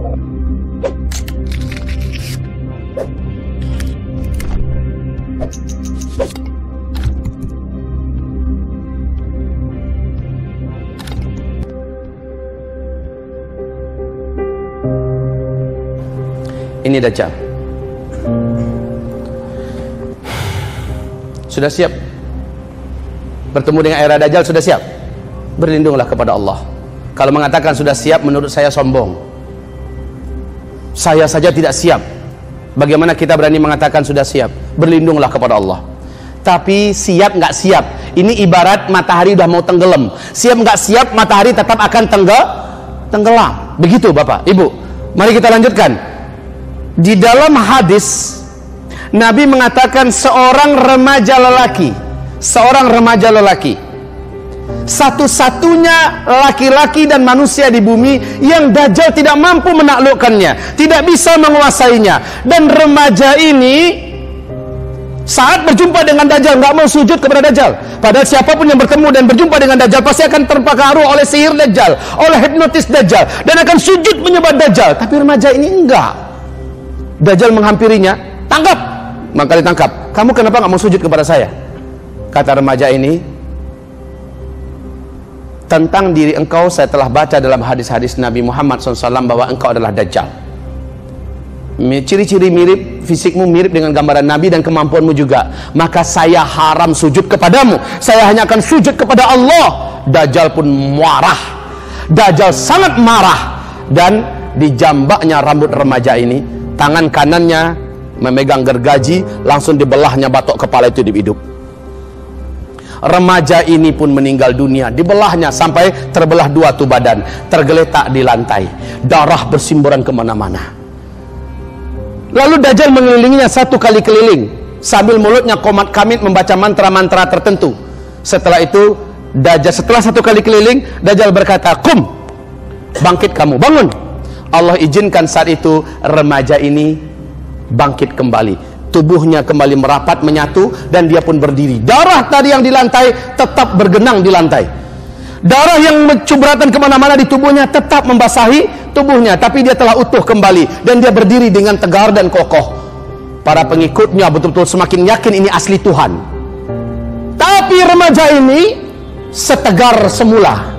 Ini Dajjal. Sudah siap bertemu dengan era Dajjal? Sudah siap? Berlindunglah kepada Allah. Kalau mengatakan sudah siap, menurut saya sombong. Saya saja tidak siap, bagaimana kita berani mengatakan sudah siap? Berlindunglah kepada Allah. Tapi siap nggak siap, ini ibarat matahari udah mau tenggelam. Siap nggak siap, matahari tetap akan tenggelam. Begitu Bapak, Ibu. Mari kita lanjutkan. Di dalam hadis Nabi mengatakan seorang remaja lelaki satu-satunya laki-laki dan manusia di bumi yang Dajjal tidak mampu menaklukkannya, tidak bisa menguasainya. Dan remaja ini saat berjumpa dengan Dajjal nggak mau sujud kepada Dajjal. Padahal siapapun yang bertemu dan berjumpa dengan Dajjal pasti akan terpengaruh oleh sihir Dajjal, oleh hipnotis Dajjal, dan akan sujud menyembah Dajjal. Tapi remaja ini enggak. Dajjal menghampirinya, tangkap, maka ditangkap. Kamu kenapa nggak mau sujud kepada saya? Kata remaja ini, tentang diri engkau saya telah baca dalam hadis-hadis Nabi Muhammad SAW bahwa engkau adalah Dajjal. Ciri-ciri mirip, fisikmu mirip dengan gambaran Nabi dan kemampuanmu juga. Maka saya haram sujud kepadamu. Saya hanya akan sujud kepada Allah. Dajjal pun marah. Dajjal sangat marah. Dan dijambaknya rambut remaja ini. Tangan kanannya memegang gergaji, langsung dibelahnya batok kepala itu hidup. Remaja ini pun meninggal dunia, dibelahnya sampai terbelah dua tuh badan, tergeletak di lantai, darah bersimburan kemana-mana. Lalu Dajjal mengelilinginya satu kali keliling, sambil mulutnya komat kamit membaca mantra-mantra tertentu. Setelah itu setelah satu kali keliling, Dajjal berkata, "Kum, bangkit kamu, bangun." Allah izinkan saat itu remaja ini bangkit kembali. Tubuhnya kembali merapat, menyatu, dan dia pun berdiri. Darah tadi yang di lantai tetap bergenang di lantai. Darah yang mencubratan kemana-mana di tubuhnya tetap membasahi tubuhnya. Tapi dia telah utuh kembali. Dan dia berdiri dengan tegar dan kokoh. Para pengikutnya betul-betul semakin yakin ini asli Tuhan. Tapi remaja ini setegar semula.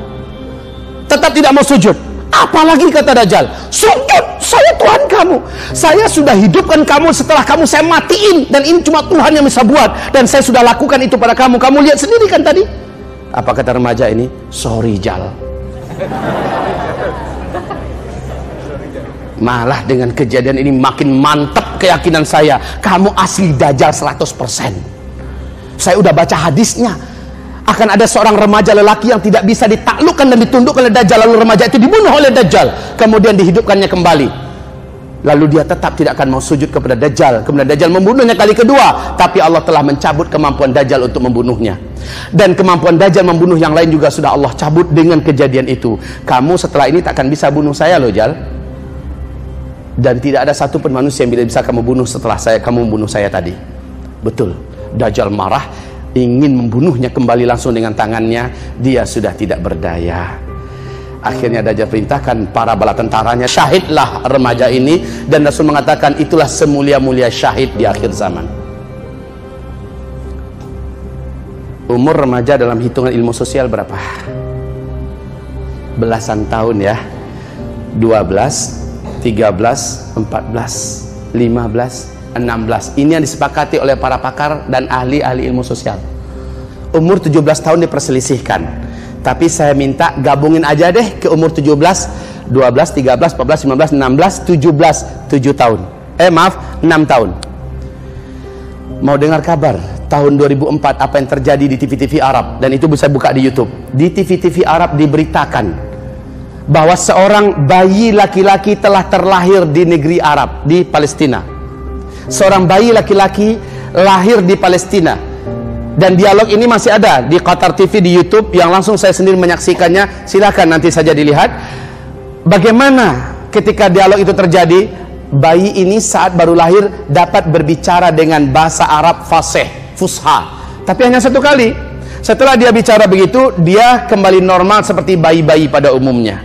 Tetap tidak mau sujud. Apalagi kata Dajjal, sujud, saya Tuhan kamu. Saya sudah hidupkan kamu setelah kamu saya matiin. Dan ini cuma Tuhan yang bisa buat. Dan saya sudah lakukan itu pada kamu. Kamu lihat sendiri kan tadi. Apa kata remaja ini? Sorry Jal. Malah dengan kejadian ini makin mantap keyakinan saya. Kamu asli Dajjal 100%. Saya udah baca hadisnya. Akan ada seorang remaja lelaki yang tidak bisa ditaklukkan dan ditundukkan oleh Dajjal. Lalu remaja itu dibunuh oleh Dajjal, kemudian dihidupkannya kembali. Lalu dia tetap tidak akan mau sujud kepada Dajjal. Kemudian Dajjal membunuhnya kali kedua, tapi Allah telah mencabut kemampuan Dajjal untuk membunuhnya. Dan kemampuan Dajjal membunuh yang lain juga sudah Allah cabut dengan kejadian itu. Kamu setelah ini tak akan bisa bunuh saya loh Jal. Dan tidak ada satupun manusia yang bisa kamu bunuh setelah kamu membunuh saya tadi. Betul, Dajjal marah, ingin membunuhnya kembali langsung dengan tangannya. Dia sudah tidak berdaya. Akhirnya Dajjal perintahkan para bala tentaranya, syahidlah remaja ini. Dan Rasul mengatakan itulah semulia-mulia syahid di akhir zaman. Umur remaja dalam hitungan ilmu sosial berapa? Belasan tahun ya. 12, 13, 14, 15, 16. Ini yang disepakati oleh para pakar dan ahli-ahli ilmu sosial. Umur 17 tahun diperselisihkan. Tapi saya minta gabungin aja deh ke umur 17, 12, 13, 14, 15, 16, 17, 7 tahun. Maaf, 6 tahun. Mau dengar kabar tahun 2004 apa yang terjadi di TV-TV Arab, dan itu bisa buka di YouTube. Di TV-TV Arab diberitakan bahwa seorang bayi laki-laki telah terlahir di negeri Arab, di Palestina. Seorang bayi laki-laki lahir di Palestina. Dan dialog ini masih ada di Qatar TV di YouTube, yang langsung saya sendiri menyaksikannya. Silahkan nanti saja dilihat bagaimana ketika dialog itu terjadi. Bayi ini saat baru lahir dapat berbicara dengan bahasa Arab fasih, fusha, tapi hanya satu kali. Setelah dia bicara begitu, dia kembali normal seperti bayi-bayi pada umumnya.